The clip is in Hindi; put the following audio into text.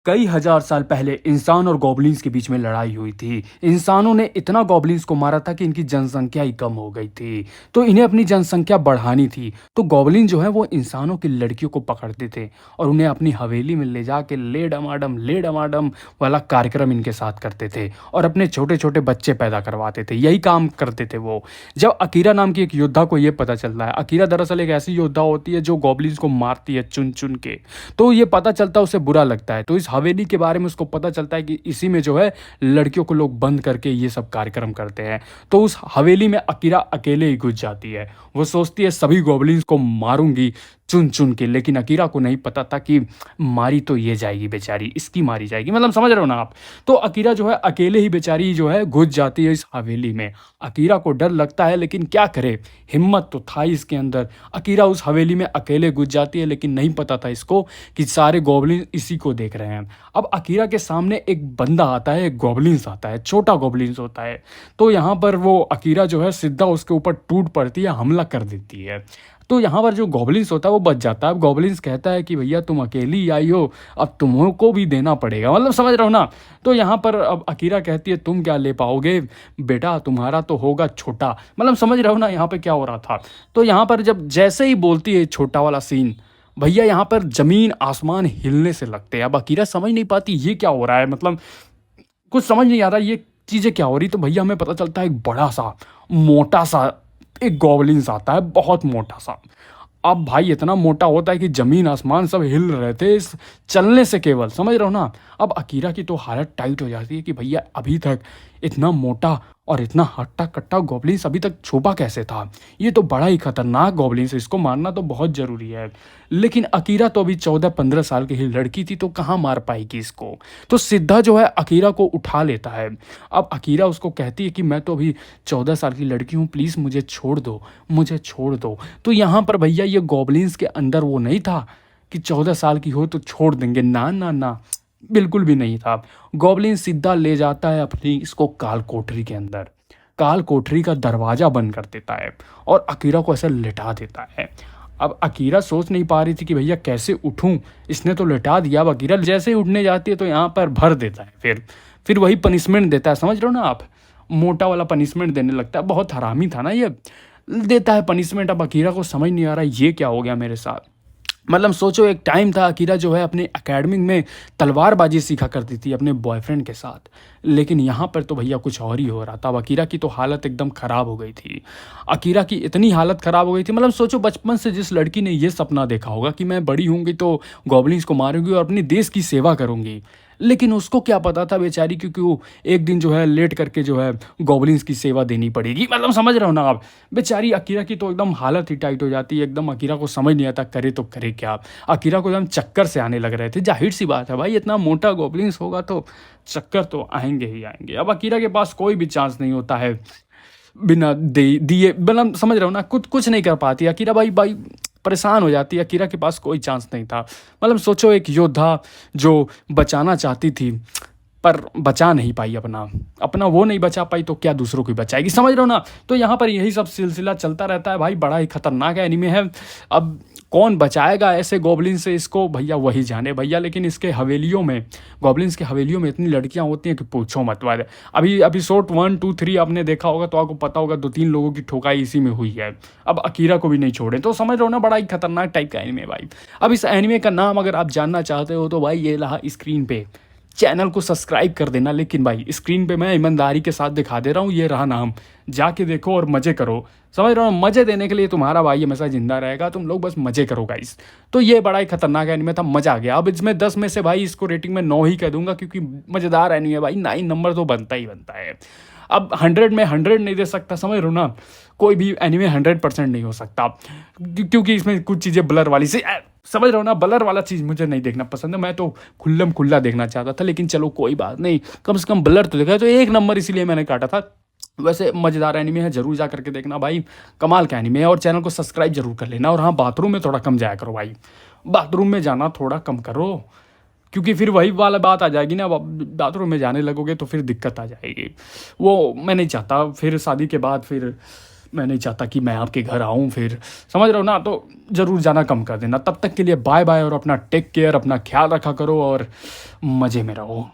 कई हजार साल पहले इंसान और गॉब्लिन्स के बीच में लड़ाई हुई थी। इंसानों ने इतना गॉब्लिन्स को मारा था कि इनकी जनसंख्या ही कम हो गई थी। तो इन्हें अपनी जनसंख्या बढ़ानी थी। तो गॉब्लिन जो है वो इंसानों की लड़कियों को पकड़ते थे और उन्हें अपनी हवेली में ले जाके ले डमाडम वाला कार्यक्रम इनके साथ करते थे और अपने छोटे छोटे बच्चे पैदा करवाते थे। यही काम करते थे वो। जब अकीरा नाम की एक योद्धा को ये पता चलता है, अकीरा दरअसल एक ऐसी योद्धा होती है जो गॉब्लिन्स को मारती है चुन चुन के। तो ये पता चलता है, उसे बुरा लगता है। तो इस हवेली के बारे में उसको पता चलता है कि इसी में जो है लड़कियों को लोग बंद करके ये सब कार्यक्रम करते हैं। तो उस हवेली में अकीरा अकेले ही घुस जाती है। वो सोचती है सभी गॉब्लिन्स को मारूंगी चुन चुन के, लेकिन अकीरा को नहीं पता था कि मारी तो ये जाएगी बेचारी, इसकी मारी जाएगी। मतलब समझ रहे हो ना आप। तो अकीरा जो है अकेले ही बेचारी जो है घुस जाती है इस हवेली में। अकीरा को डर लगता है लेकिन क्या करे, हिम्मत तो था ही इसके अंदर। अकीरा उस हवेली में अकेले घुस जाती है, लेकिन नहीं पता था इसको कि सारे गॉब्लिन इसी को देख रहे हैं। अब अकीरा के सामने एक बंदा आता है, एक गॉब्लिन्स आता है, छोटा गॉब्लिन्स होता है। तो यहाँ पर वो अकीरा जो है सीधा उसके ऊपर टूट पड़ती है, हमला कर देती है। तो यहाँ पर जो गॉब्लिन्स होता है वो बच जाता है। अब गॉब्लिन्स कहता है कि भैया तुम अकेली आई हो, अब तुमको भी देना पड़ेगा। मतलब समझ रहे हो ना। तो यहाँ पर अब अकीरा कहती है तुम क्या ले पाओगे बेटा, तुम्हारा तो होगा छोटा। मतलब समझ रहे हो ना यहाँ पे क्या हो रहा था। तो यहाँ पर जब जैसे ही बोलती है छोटा वाला सीन, भैया यहाँ पर जमीन आसमान हिलने से लगते हैं। अब अकीरा समझ नहीं पाती ये क्या हो रहा है, मतलब कुछ समझ नहीं आ रहा ये चीज़ें क्या हो रही। तो भैया हमें पता चलता है एक बड़ा सा मोटा सा एक गॉब्लिन्स आता है, बहुत मोटा सा। अब भाई इतना मोटा होता है कि जमीन आसमान सब हिल रहे थे इस चलने से केवल, समझ रहे हो ना। अब अकीरा की तो हालत टाइट हो जाती है कि भैया अभी तक इतना मोटा और इतना हट्टा कट्टा गॉब्लिन्स अभी तक छुपा कैसे था। ये तो बड़ा ही खतरनाक गॉब्लिन्स है, इसको मारना तो बहुत ज़रूरी है। लेकिन अकीरा तो अभी 14-15 साल की ही लड़की थी, तो कहाँ मार पाएगी इसको। तो सिद्धा जो है अकीरा को उठा लेता है। अब अकीरा उसको कहती है कि मैं तो अभी 14 साल की लड़की हूँ, प्लीज़ मुझे छोड़ दो, मुझे छोड़ दो। तो यहाँ पर भैया ये गॉब्लिन्स के अंदर वो नहीं था कि 14 साल की हो तो छोड़ देंगे, ना ना ना, बिल्कुल भी नहीं था। गॉब्लिन सीधा ले जाता है अपनी इसको काल कोठरी के अंदर, काल कोठरी का दरवाज़ा बंद कर देता है और अकीरा को ऐसे लिटा देता है। अब अकीरा सोच नहीं पा रही थी कि भैया कैसे उठूं, इसने तो लिटा दिया। अब अकीरा जैसे ही उठने जाती है तो यहाँ पर भर देता है, फिर वही पनिशमेंट देता है। समझ रहे हो ना आप, मोटा वाला पनिशमेंट देने लगता है। बहुत हरामी था ना ये, देता है पनिशमेंट। अब अकीरा को समझ नहीं आ रहा ये क्या हो गया मेरे साथ। मतलब सोचो एक टाइम था अकीरा जो है अपने एकेडमी में तलवारबाजी सीखा करती थी अपने बॉयफ्रेंड के साथ, लेकिन यहाँ पर तो भैया कुछ और ही हो रहा था। अब अकीरा की तो हालत एकदम ख़राब हो गई थी। अकीरा की इतनी हालत ख़राब हो गई थी, मतलब सोचो बचपन से जिस लड़की ने ये सपना देखा होगा कि मैं बड़ी होंगी तो गॉब्लिन्स को मारूंगी और अपने देश की सेवा करूंगी, लेकिन उसको क्या पता था बेचारी, क्योंकि वो एक दिन जो है लेट करके जो है गॉब्लिन्स की सेवा देनी पड़ेगी। मतलब समझ रहे हो ना आप। बेचारी अकीरा की तो एकदम हालत ही टाइट हो जाती है एकदम। अकीरा को समझ नहीं आता करे तो करे क्या। अकीरा को एकदम चक्कर से आने लग रहे थे। जाहिर सी बात है भाई, इतना मोटा गॉब्लिन्स होगा तो चक्कर तो आएंगे ही आएंगे। अब अकीरा के पास कोई भी चांस नहीं होता है बिना दिए, मतलब समझ रहे हो ना, कुछ कुछ नहीं कर पाती अकीरा। भाई भाई परेशान हो जाती है। अकीरा के पास कोई चांस नहीं था। मतलब सोचो एक योद्धा जो बचाना चाहती थी पर बचा नहीं पाई, अपना अपना वो नहीं बचा पाई तो क्या दूसरों की बचाएगी। समझ रहे हो ना। तो यहाँ पर यही सब सिलसिला चलता रहता है भाई। बड़ा ही खतरनाक एनीमे है। अब कौन बचाएगा ऐसे गॉब्लिन से इसको, भैया वही जाने भैया। लेकिन इसके हवेलियों में, गॉब्लिन्स के हवेलियों में इतनी लड़कियां होती हैं कि पूछो मत। वाले अभी एपिसोड 1, 2, 3 आपने देखा होगा तो आपको पता होगा 2-3 लोगों की ठोकाई इसी में हुई है। अब अकीरा को भी नहीं छोड़े। तो समझ रहे हो ना, बड़ा ही खतरनाक टाइप का एनीमे भाई। अब इस एनीमे का नाम अगर आप जानना चाहते हो तो भाई ये रहा स्क्रीन पे। चैनल को सब्सक्राइब कर देना। लेकिन भाई स्क्रीन पे मैं ईमानदारी के साथ दिखा दे रहा हूँ, ये रहा नाम, जाके देखो और मज़े करो। समझ रहे हो, मज़े देने के लिए तुम्हारा भाई हमेशा जिंदा रहेगा, तुम लोग बस मज़े करो गाइस। तो ये बड़ा ही खतरनाक एनीमे था, मज़ा आ गया। अब इसमें 10 में से भाई इसको रेटिंग में 9 ही कह दूंगा, क्योंकि मज़ेदार एनीमे भाई। 9 नंबर तो बनता ही बनता है। अब 100 में 100 नहीं दे सकता, समझ रहे हो ना। कोई भी एनीमे 100% नहीं हो सकता, क्योंकि इसमें कुछ चीज़ें ब्लर वाली से, समझ रहे हो ना, ब्लर वाला चीज़ मुझे नहीं देखना पसंद है। मैं तो खुल्लम खुल्ला देखना चाहता था, लेकिन चलो कोई बात नहीं, कम से कम ब्लर तो देखा है। तो 1 नंबर इसीलिए मैंने काटा था। वैसे मज़ेदार एनीमे है, जरूर जा करके देखना भाई, कमाल का एनीमे है। और चैनल को सब्सक्राइब जरूर कर लेना। और हाँ, बाथरूम में थोड़ा कम जाया करो भाई, बाथरूम में जाना थोड़ा कम करो, क्योंकि फिर वही वाला बात आ जाएगी ना। अब बाथरूम में जाने लगोगे तो फिर दिक्कत आ जाएगी। वो मैं नहीं चाहता फिर शादी के बाद फिर मैं नहीं चाहता कि मैं आपके घर आऊँ फिर, समझ रहे हो ना? तो ज़रूर जाना कम कर देना। तब तक के लिए बाय बाय और अपना टेक केयर, अपना ख़्याल रखा करो और मज़े में रहो।